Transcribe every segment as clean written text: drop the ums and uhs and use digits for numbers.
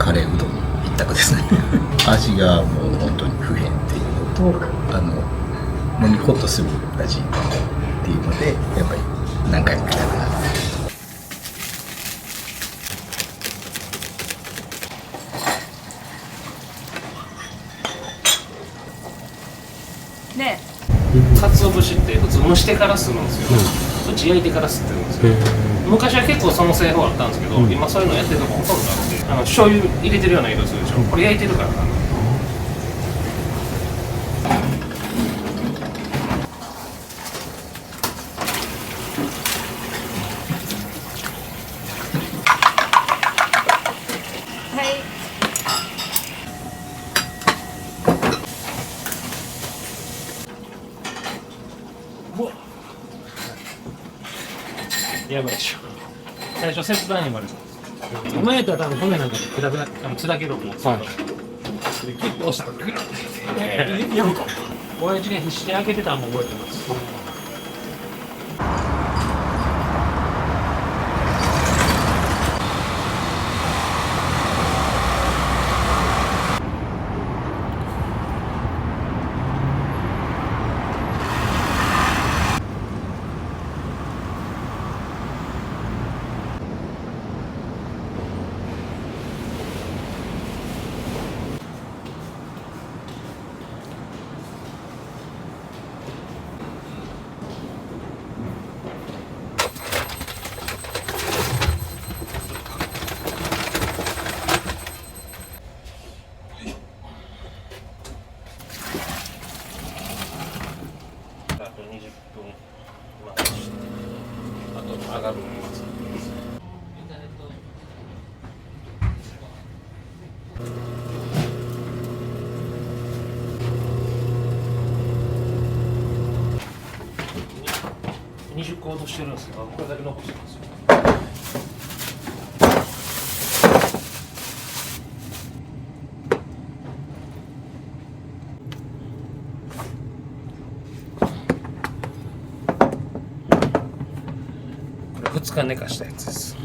カレーうどん一択ですね味がもう本当に不変っていうのと飲みホッとする味っていうのでやっぱり何回も来たくなる。ね鰹節って普通蒸してからするんですよ、うち焼いてから吸ってるんですよ。昔は結構その製法あったんですけど、今そういうのやってるとこほとんどなくて、醤油入れてるような色するでしょ、これ焼いてるからな。やばいでしょ。最初切断にまで。今やったら多分骨なんかで砕けると思うんですけど、でキュッと押したらグルッてやんか。親父が必死で開けてたのも覚えてます。あと20分待ちして、あと上がるのを待つ。20個ほどしてるんですけど、これだけ残してるんですよ。2日寝かしたやつです。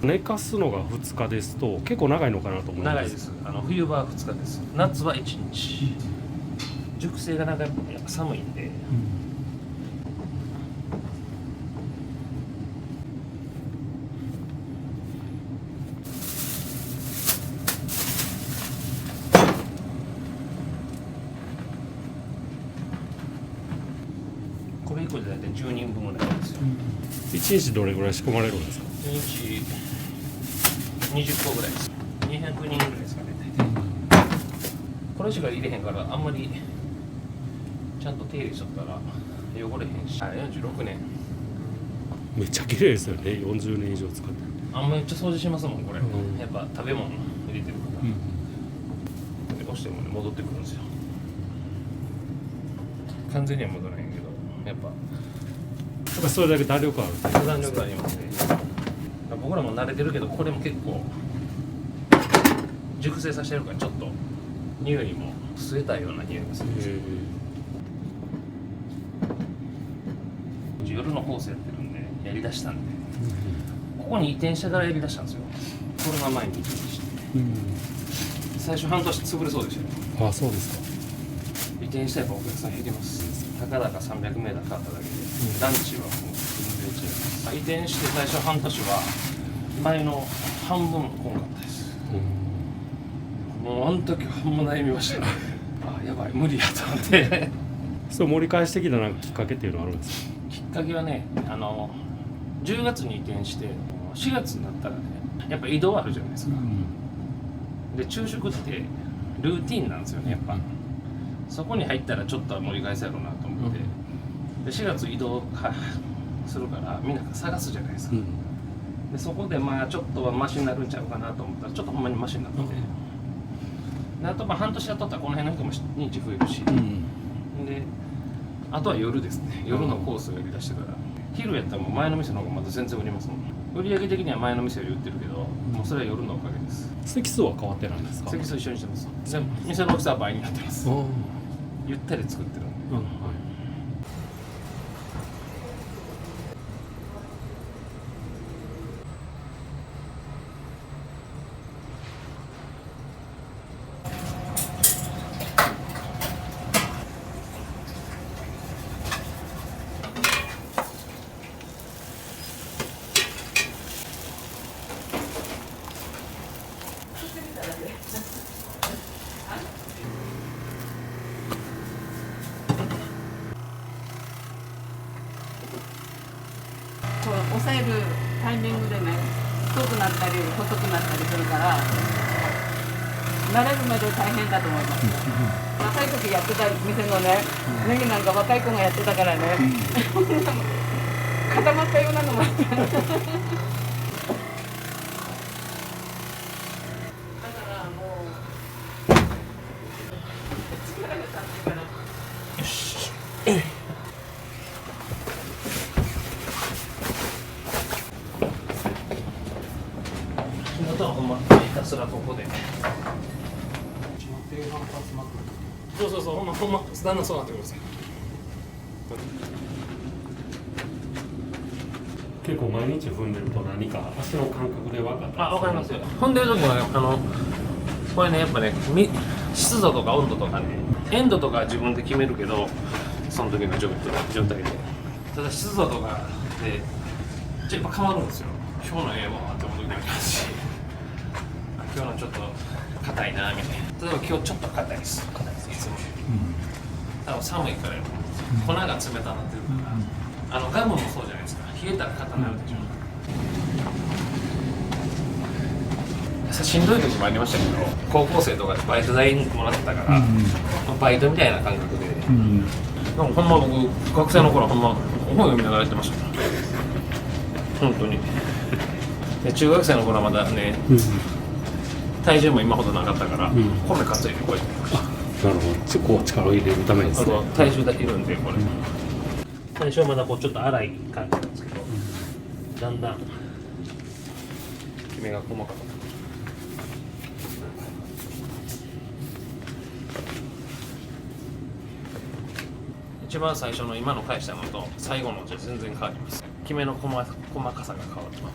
寝かすのが2日ですと結構長いのかなと思います。長いです。冬場は2日です。夏は1日。熟成が長い、やっぱ寒いんで。これ1個で大体10人分ぐらいですよ。1日どれぐらい仕込まれるんですか1日20個ぐらいです。200人ぐらいですかね、大体。これ以上入れへんから、あんまりちゃんと手入れしとったら汚れへんし。46年。めっちゃ綺麗ですよね。40年以上使ってめっちゃ掃除しますもん、これ。やっぱ食べ物入れてるから。で押してもね、戻ってくるんですよ。完全には戻らへんけど、やっぱそれだけ弾力ある。弾力ありますね。僕らも慣れてるけど、これも結構熟成させてるから、ちょっと匂いも吸えたような匂いがするんですよ。夜のコースやってるんで、やりだしたんで、ここに移転してからやりだしたんですよ。コロナ前に移転して、最初半年潰れそうでしたよ。あ、そうですか。移転したらやっぱお客さん減ります。たかだか300メーターかかっただけで、ランチはもう全然違います。移転して最初半年は前の半分来んかったです。もうあの時ほんま悩みましたね。あ、やばい無理やと思ってそう盛り返してきたなんかきっかけっていうのはあるんですか。きっかけはね、10月に移転して4月になったらね、やっぱ移動あるじゃないですか。で昼食ってルーティンなんですよね、やっぱ。そこに入ったらちょっとは盛り返せやろうなと思って、で4月移動するからみんな探すじゃないですか。でそこでまあちょっとはマシになるんちゃうかなと思ったら、ちょっとほんまにマシになって、であとまあ半年やっとったらこの辺の人も認知増えるし、であとは夜ですね。夜のコースをやりだしてから、昼やったらもう前の店の方がまた全然売りますもん。売上的には前の店より売ってるけど、もうそれは夜のおかげです。席数は変わってないんですか。席数一緒にしてます。店の大きさは倍になってます。ゆったり作ってるんで。こう押さえるタイミングでね、太くなったり細くなったりするから慣れるまで大変だと思います。若い時やってた店のね、ネギなんか若い子がやってたからね、固まったようなのもあった。だからもう力が立ってから。よし。あとはほんまひたすらここで。そうそうそう、ほんまだんだんそうなってくるんですよ。結構毎日踏んでると何か足の感覚で分かった。あ、わかりますよ。踏んでる時はこれねやっぱね湿度とか温度とかね、塩度とかは自分で決めるけど、その時の状態で。ただ湿度とかでやっぱ変わるんですよ。今日のええわって思う時もありますし、今日のちょっと硬いなみたいな。例えば今日ちょっと硬いです。いつも。多分寒いからよ。粉が冷たなってるから。ガムもそうじゃないですか。冷えたら硬くなるでしょ。しんどい時もありましたけど、高校生とかでバイト代もらってたから、バイトみたいな感覚で。でもほんま僕学生の頃ほんま本読みながらやってました。本当に。で中学生の頃はまだね。体重も今ほどなかったから、米担いでこうやってました。なるほど、こう力を入れるためですね。あと体重だけいるんでこれ。最初はまだこうちょっと粗い感じなんですけど、だんだんきめが細かくなって。一番最初の今の返したのと最後のじゃ全然変わります。きめの細かさが変わります。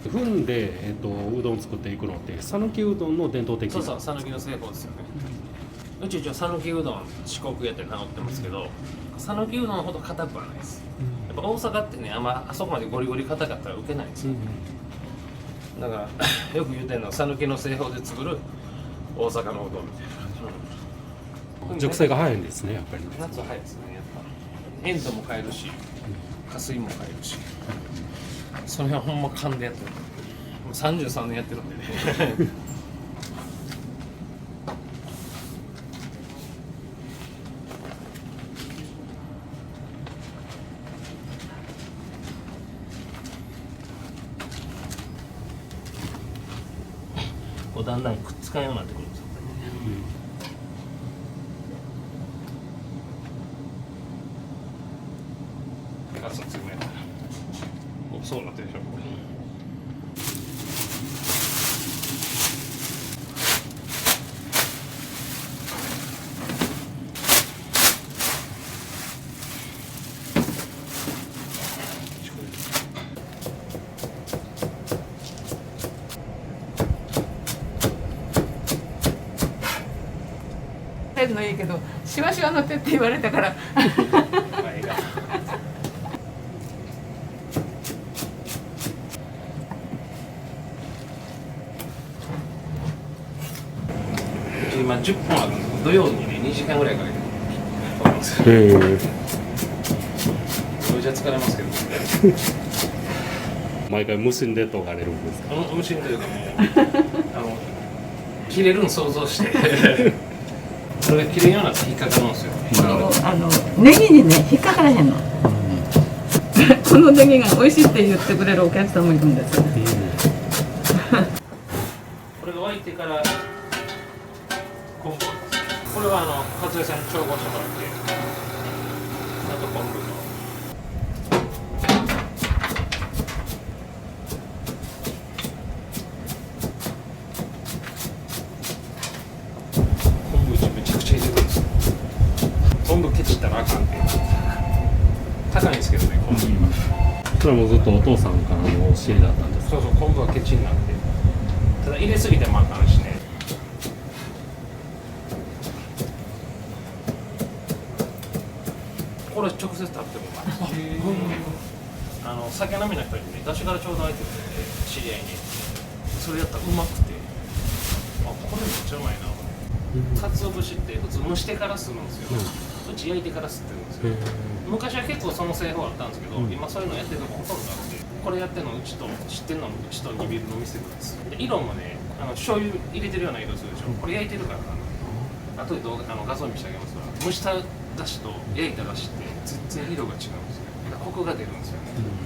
踏んで、うどん作っていくのって讃岐うどんの伝統的な。そうそう、讃岐の製法ですよね。うち一応讃岐うどん四国やって名乗ってますけど、讃岐うどんほど硬くはないです。やっぱ大阪ってね、あそこまでゴリゴリ硬かったら受けないんですよ。だからよく言うてるのは讃岐の製法で作る大阪のうどんみたいな。熟成が早いんですね、やっぱり。夏は早いですね、やっぱ。塩度も変えるし、加水も変えるし。その辺はほんま勘でやってる。もう33年やってるんでね。こうだんだんくっつかんようになってくるんですよ。ガスの強めやったら。そうなってるでしょ。のいいけどシワシワの手って言われたから今10本あるんですけど、土曜にね2時間ぐらいかけて撮るんですよ。じゃ疲れますけど毎回無心で研がれるんですか。無心というかもう切れるの想像してそれ切れんようになって引っかかるんですよ。ネギにね引っかからへんの、このネギが美味しいって言ってくれるお客さんもいるんですよ、これが沸いてから昆布、これは勝江さんに調合してもらって、あと昆布と昆布うちめちゃくちゃ入れてるんですよ。昆布ケチったらあかんって高いんですけどね、昆布今。それはもうずっとお父さんからの教えだったんですか。そうそう、昆布はケチになって、ただ入れすぎてもあかんしね。これ直接食べてもうまい。酒飲みの人にね、出しからちょうど空いてて知り合いにそれやったらうまくて、これめっちゃうまいな。鰹節って普通蒸してからするんですよ、うち焼いてから吸ってるんですよ。昔は結構その製法あったんですけど、今そういうのやってるとこほとんどなくて、これやってるのうちと知ってるのもうちとニビルの店なんです。で色もね、醤油入れてるような色するでしょ、これ焼いてるからな。後で画像見せてあげますが、蒸しただしと焼いただしって全然色が違うんですよ。だからコクが出るんですよね。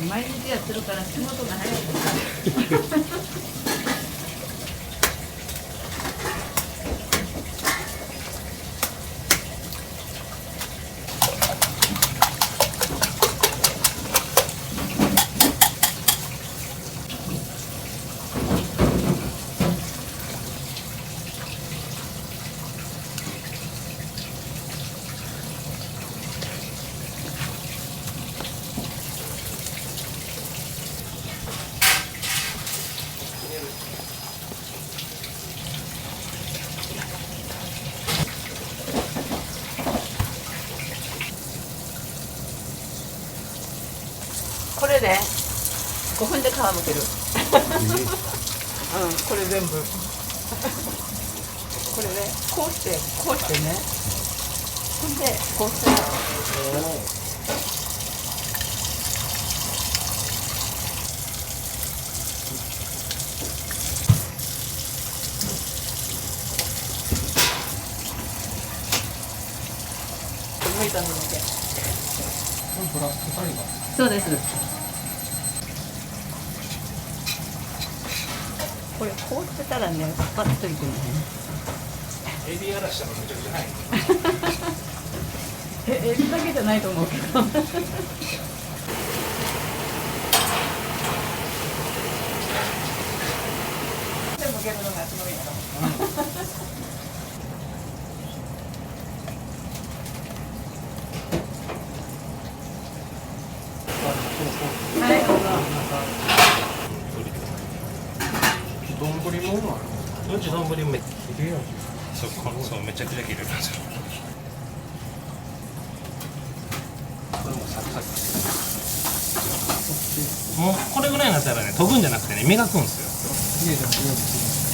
毎日やってるから仕事が早い。これで5分で皮むける。うん、これ全部。これでこうしてね。ほんでこうして。剥いたのだけ。そうです。これこうしてたらね、スパッといくのね。エビやらしたのめちゃくちゃ早い。エビだけじゃないと思うけど。手向けるのがすごいやろ。はい、どうぞ。丼もうまい。うち丼めっちゃ綺麗やん。そうめちゃくちゃ綺麗なんですよ。これもサクサク。もうこれぐらいになったらね、研ぐんじゃなくてね、磨くんです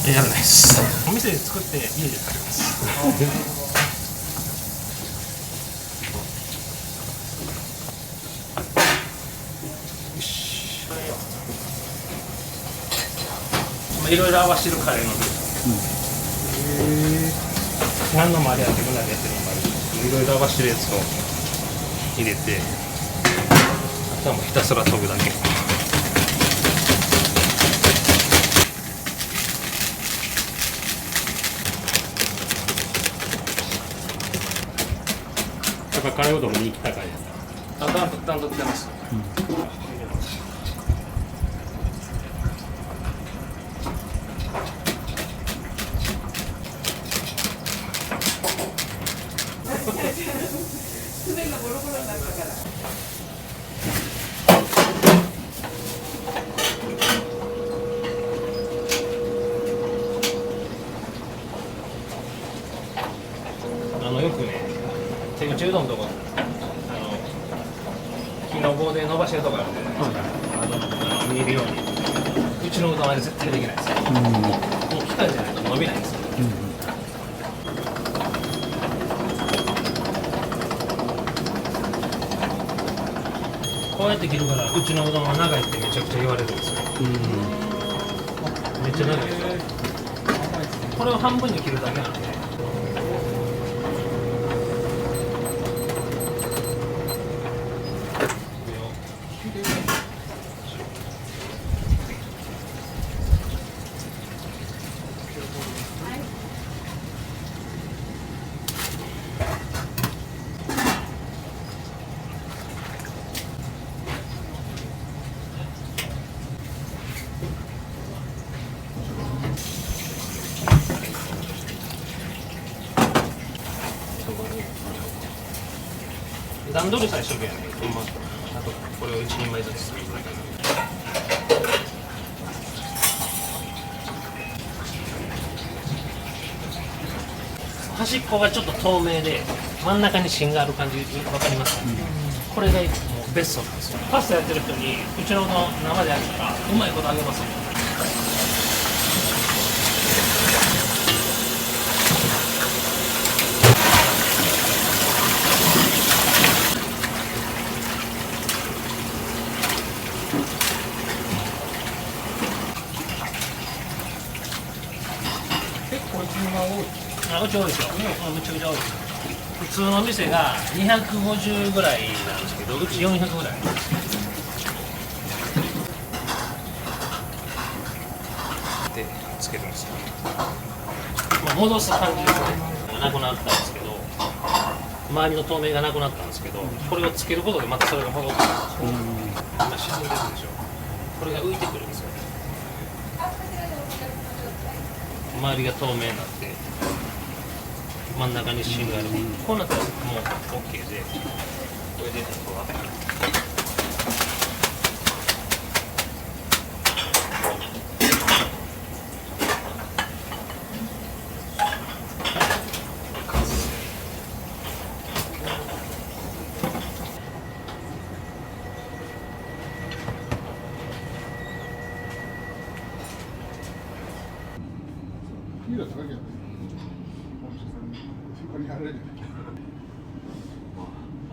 よ。やらないです。お店で作って家で食べます。いろいろ合わせてるカレーのルー。何のもあれやってくなりやってるのもあるし、いろいろ合わせてるやつを入れて、あとはもうひたすら研ぐだけ。やっぱカレーうどん人気高いですか？だんと出ます。爪がボロボロになったから。ちうどんのとこ木の棒で伸ばしてるとこあるんで、見えるようにうちのうどんは絶対できないですよ、もう機械じゃないと伸びないんですよ、こうやって切るからうちのうどんは長いってめちゃくちゃ言われるんですよ、めっちゃ長いですよ。これを半分に切るだけなんで段取りさえしとけやね、ほんま。あとこれを一人前ずつするだけなんで。端っこがちょっと透明で真ん中に芯がある感じわかりますか、これがもうベストなんですよ。パスタやってる人にうちのうどん生でやったらうまいことあげますよ。うち多いですよ、めちゃくちゃ多いです。普通の店が250ぐらいなんですけど、うち400ぐらい。で、つけるんですよ。戻す感じですね。なくなったんですけど、周りの透明がなくなったんですけど、これをつけることでまたそれが戻ってくるんですよ。今沈んでるでしょ。これが浮いてくるんですよ。周りが透明になって。真ん中に芯がある、こうなったらもう OK で、これでここは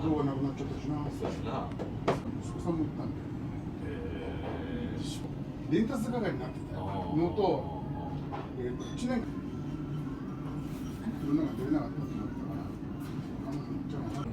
像がなくなっちゃったしな。そうですな。息子さんも行ったんで。伝達係になってたのと、1年間車が出れなかったってなったから、じゃあ。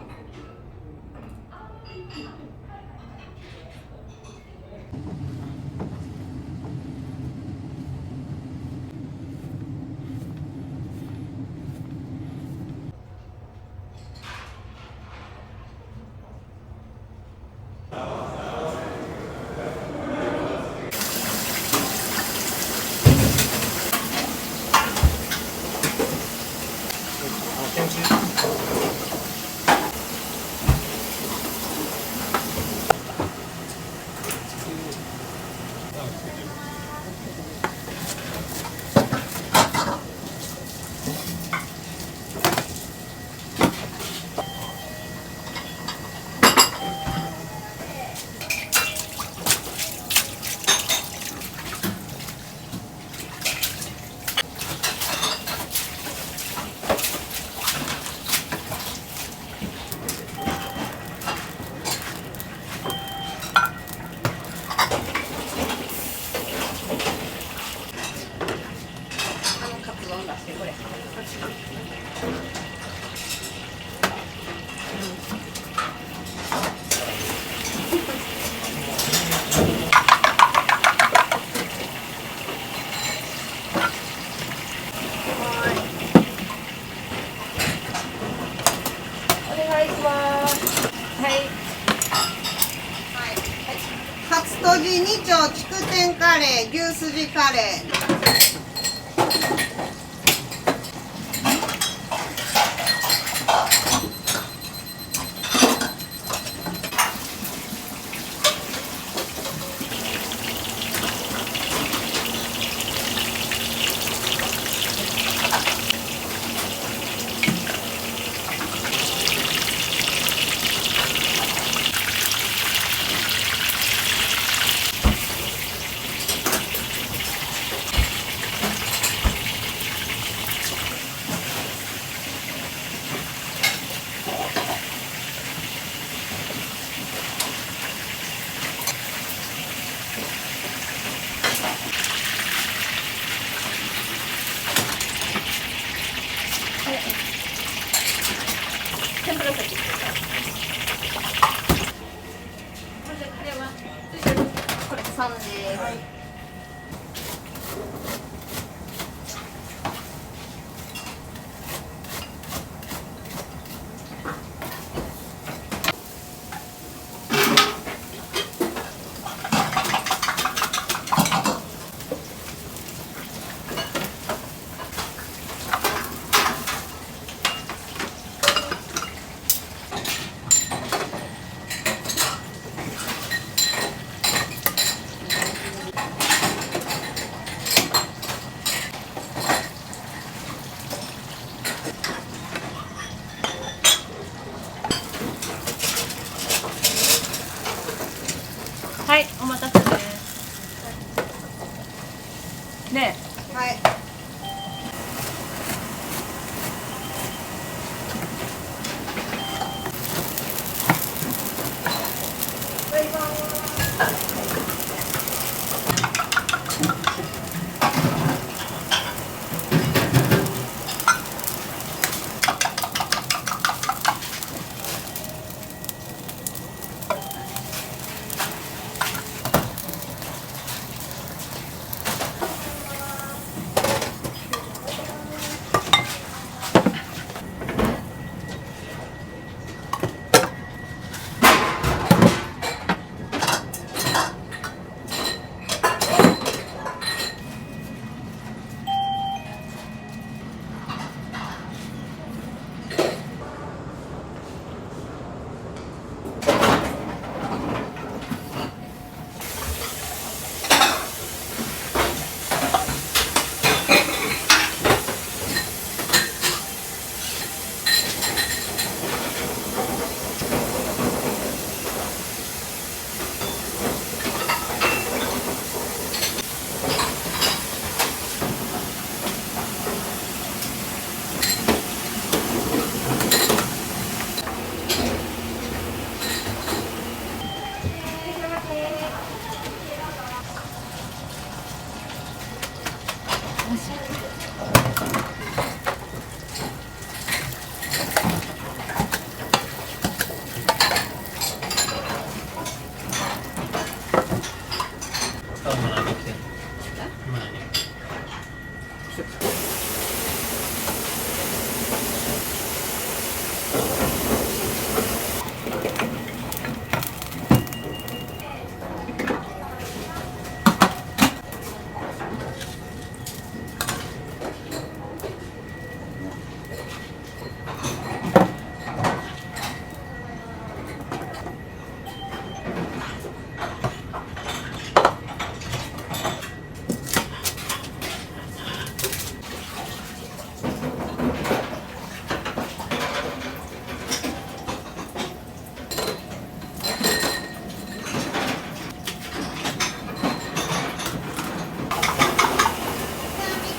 カツとじ2丁筑前カレー牛すじカレー。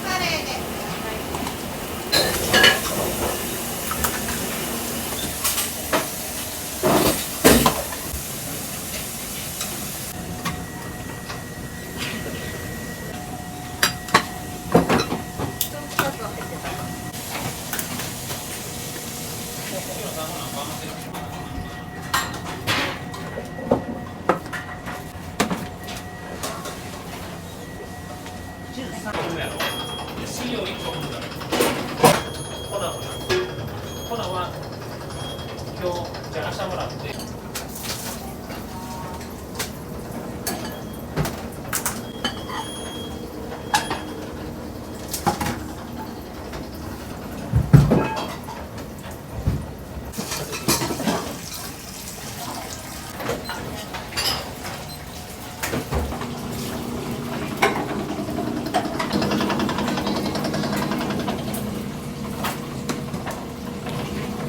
カレーで。資料1個分だ粉は今日じゃあ明日もらって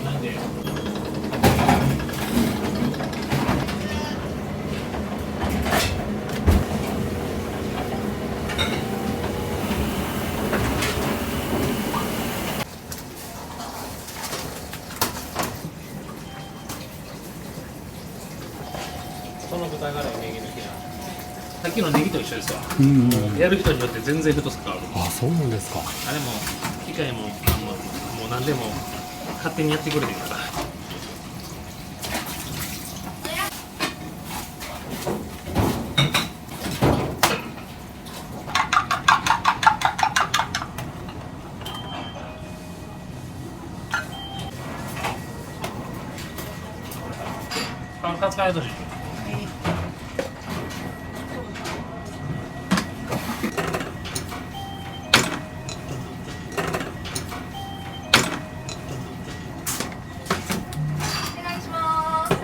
なんでこの豚ガラネギ抜きなさっきのネギと一緒ですわ、やる人によって全然太さ変わるあ、そうなんですか。あれも機械ももう何でも勝手にやってくれてるからパンカツ買えとしお願いします。お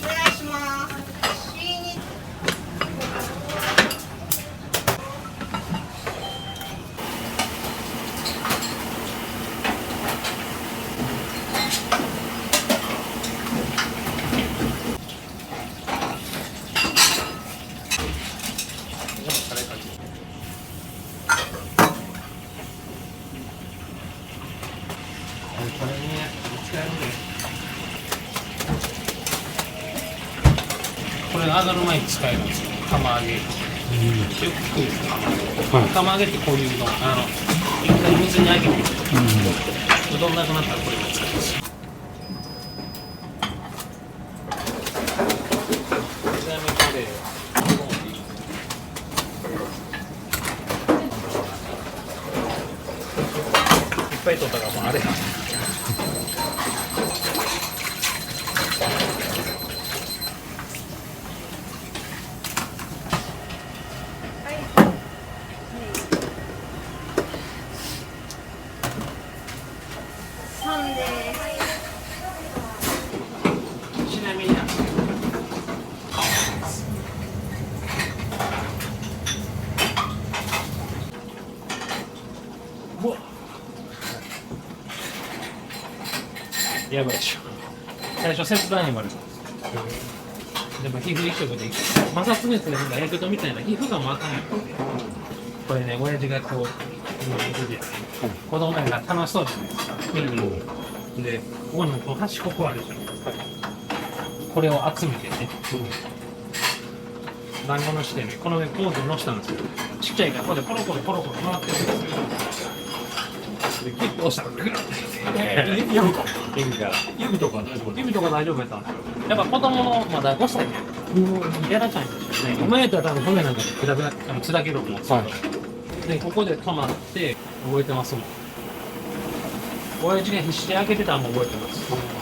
願いします。これね使えるんでこれ上がる前に使えるんですよ釜揚げよく聞くんですよ釜揚げってこういうの一回水に揚げてうどんなくなったらこれを使いますちなみにこれいっぱい取ったからもうあれややばいでしょ。最初切断にまででも皮膚一色で摩擦熱でやけどみたいな皮膚が回ったんや。これね、親父がこう子供が楽しそうじゃないですか。で、ここのこう端ここあるじゃん。これを集めてね、団子のしてね、この上コードを乗せたんですよ。ちっちゃいからここでコロコロコロコロ回ってるんですよ。で、キュッと押したらグラッて指とか大丈夫やったんですよ。やっぱ子供のまだ5歳でやらちゃうんですよね。今やったら多分骨なんかで砕けると思うんですけど、でここで止まって覚えてますもん。親父が必死で開けてたのも覚えてます。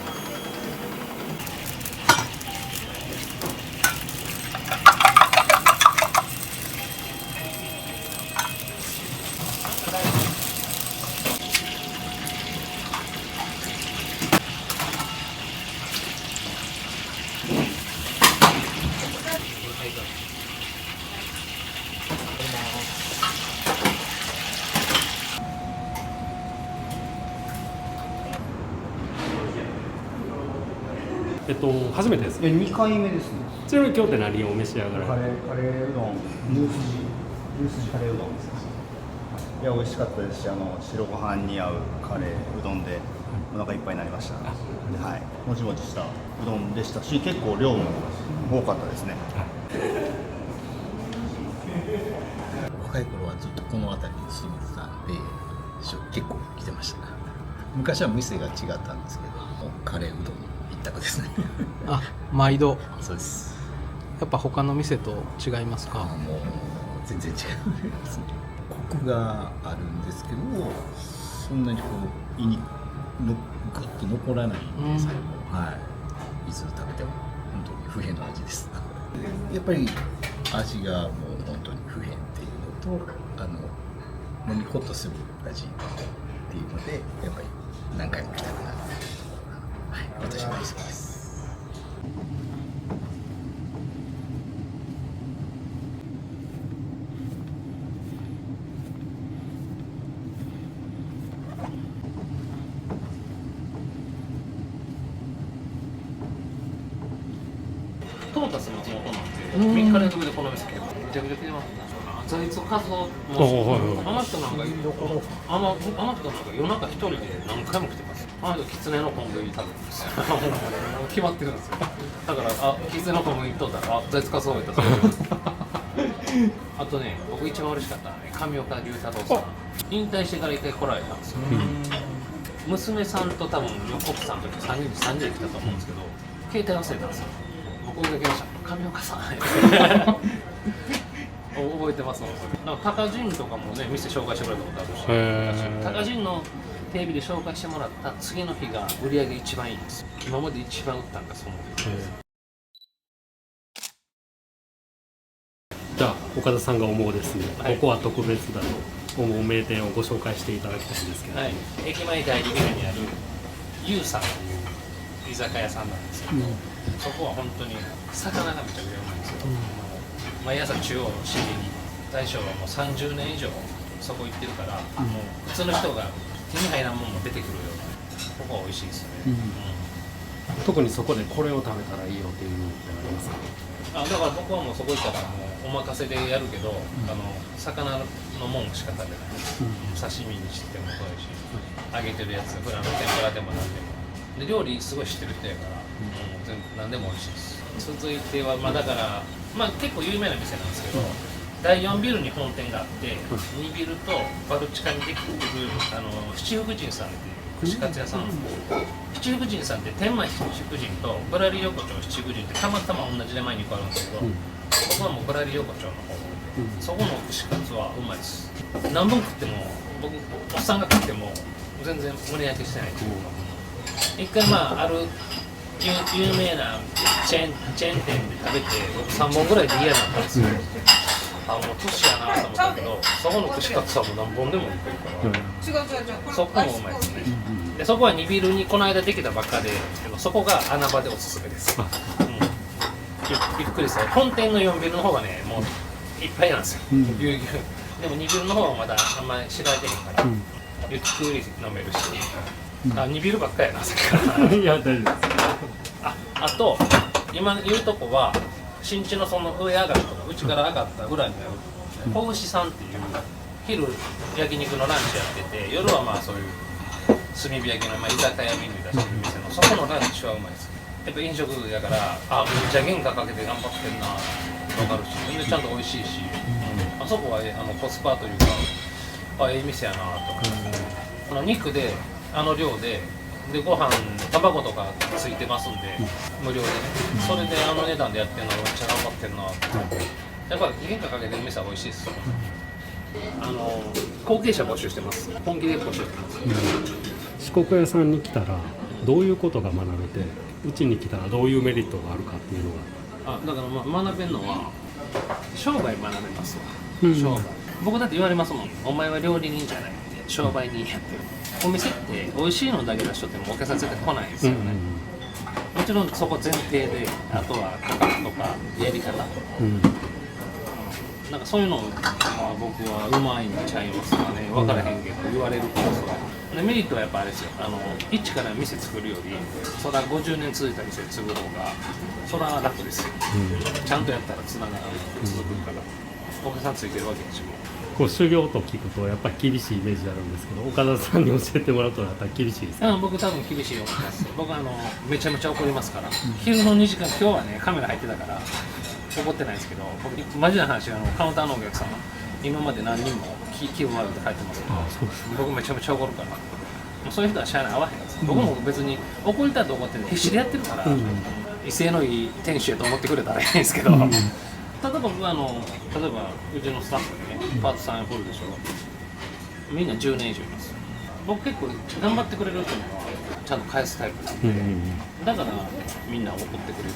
初めてです。2回目ですね。ちなみに今日って何をお召し上がられる？カレーうどん、牛すじカレーうどんです。いや美味しかったですし、白ご飯に合うカレーうどんでお腹いっぱいになりました。はい、もちもちしたうどんでしたし、結構量も多かったですね。若い頃はずっとこの辺りに住んでたんで結構来てました。昔は店が違ったんですけど、カレーうどん一択ですね。あ、毎度そうです。やっぱ他の店と違いますか？もう全然違いますね。コクがあるんですけど、そんなにこう胃にグッと残らないんで、最後、いつ食べても本当に不変の味です。やっぱり味がもう本当に不変っていうのと、飲みほっとする味っていうので、やっぱり何回も来たくなる。私は大好きです。トータスの地元なんで、3日連続でこの店来てます。めちゃくちゃ来てます。財津和夫もあの人なんか夜中一人で何回も来てます。あの人キツネの昆布食べてます決まってるんですよ。だからキツネの昆布行っとったら財津和夫がいたらあとね、僕一番嬉しかったのはね、上岡龍太郎さん引退してから一回来られたんですよ。娘さんと多分横木さんの時3人で来たと思うんですけど、携帯忘れたんですよ。僕だけました。上岡さん覚えてますもん。高人とかもね、店紹介してもらったことあるし、高人のテレビで紹介してもらった次の日が売り上げ一番いいんです。今まで一番売ったんだそう思う。じゃあ岡田さんが思うですね、ここは特別だと思う名店をご紹介していただきたいんですけど、駅前第2ビルにあるゆうさんという居酒屋さんなんですけど、そこは本当に魚がめちゃくちゃうまいんですよ。毎朝中央の市に大将はもう30年以上そこ行ってるから、もう普通の人が手に入らんものも出てくるような、ここは美味しいですよね。特にそこでこれを食べたらいいよっていうのってありますか？だから僕はもうそこ行ったらもうお任せでやるけど、魚のもんしか食べない。刺身にしてもそうだし、揚げてるやつ、普段の天ぷらでも何でも。で料理すごい知ってる人やから、全部何でも美味しいです。続いてはだから結構有名な店なんですけど、第4ビルに本店があって、2ビルとバルチカにできてる七福神さんっていう串カツ屋さん。七福神さんって天満七福神とぶらり横丁七福神ってたまたま同じ名前に1個あるんですけど、僕はもうぶらり横丁の方、そこの串カツはうまいです。何本食っても、僕おっさんが食っても全然胸焼けしてないというか、一回ある有名なチェーン店で食べて僕3本ぐらいで嫌になったんですよ。もう年やなと思ったけど、そこの串カツはもう何本でもいけるから、そこもうまいですね。でそこは2ビルにこの間できたばっかで、そこが穴場でおすすめです。びっくりした。本店の4ビルの方がね、もういっぱいなんですよ、ぎゅうぎゅう。でも2ビルの方はまだあんまり知られてへんから、ゆっくり飲めるし、2ビルばっかやなさっきからいや大丈夫です。あと今言うとこは新地のその上上がるとかうちから上がった裏にある子牛さんっていう昼焼肉のランチやってて夜はまあそういう炭火焼きの、まあ、居酒屋メニュー出してる店のそこのランチはうまいです。やっぱ飲食やからめっちゃ原価かけて頑張ってんな分かるしでちゃんと美味しいし、あそこはコスパというかええ店やなとか、肉で量でご飯卵とかついてますんで、無料でね、それで値段でやってるのめっちゃ頑張ってるなって、やっぱり原価かけてる店は美味しいですよ。後継者募集してます。本気で募集してます。四国屋さんに来たらどういうことが学べて、うちに来たらどういうメリットがあるかっていうのが。だから学べるのは商売学べますわ、うん商売。僕だって言われますもん、お前は料理人じゃないって商売人やってる。お店って美味しいのだけ出しとってもお客さん絶対来ないんですよね、もちろんそこ前提で、あとは価格とかやり方、なんかそういうのを、僕はうまいんちゃいますかね。分からへんけど言われるからそうでメリットはやっぱあれですよ、一から店作るよりそら50年続いた店作る方がそら楽ですよ、ちゃんとやったらつながら続くから、お客さんついてるわけでしょ。こう修行と聞くとやっぱり厳しいイメージあるんですけど、岡田さんに教えてもらうとやっぱり厳しいです。僕多分厳しいと思います。僕めちゃめちゃ怒りますから、昼の2時間、今日はねカメラ入ってたから怒ってないですけど、僕マジな話、カウンターのお客様今まで何人も気分悪くて帰ってますけど、僕めちゃめちゃ怒るから、もうそういう人はしゃあない、合わへんやつ、僕も別に怒りたいと思って必死でやってるから、威勢のいい店主やと思ってくれたらいいんですけど、例えば僕は例えばうちのスタッフでね、パートさん来るでしょ、みんな10年以上います。僕結構頑張ってくれる人にはちゃんと返すタイプなんで、だからみんな怒ってくれるんですよ。